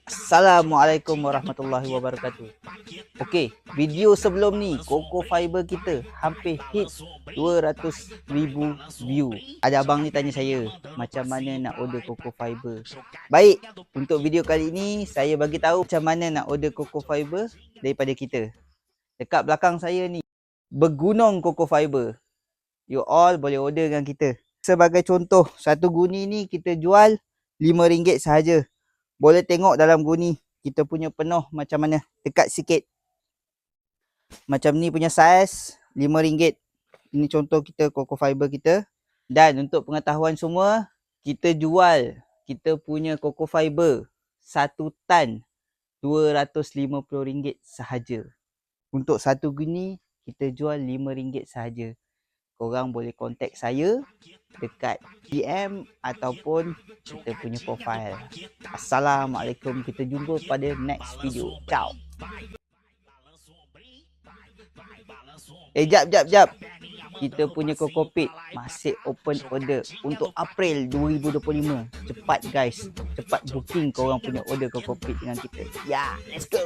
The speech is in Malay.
Assalamualaikum warahmatullahi wabarakatuh. Okey, video sebelum ni Coco Fiber kita hampir hit 200,000 view. Ada abang ni tanya saya macam mana nak order Coco Fiber. Baik, untuk video kali ni saya bagi tahu macam mana nak order Coco Fiber daripada kita. Dekat belakang saya ni bergunung Coco Fiber. You all boleh order dengan kita. Sebagai contoh, satu guni ni kita jual RM5 sahaja. Boleh tengok dalam guni kita punya penuh macam mana. Dekat sikit. Macam ni punya saiz RM5. Ini contoh kita Coco Fiber kita. Dan untuk pengetahuan semua, kita jual kita punya Coco Fiber 1 tan RM250 sahaja. Untuk satu guni kita jual RM5 sahaja. Korang boleh contact saya dekat DM ataupun kita punya profile. Assalamualaikum. Kita jumpa pada next video. Ciao. Jap. Kita punya Kokopit masih open order untuk April 2025. Cepat guys. Cepat booking korang punya order Kokopit dengan kita. Ya, let's go.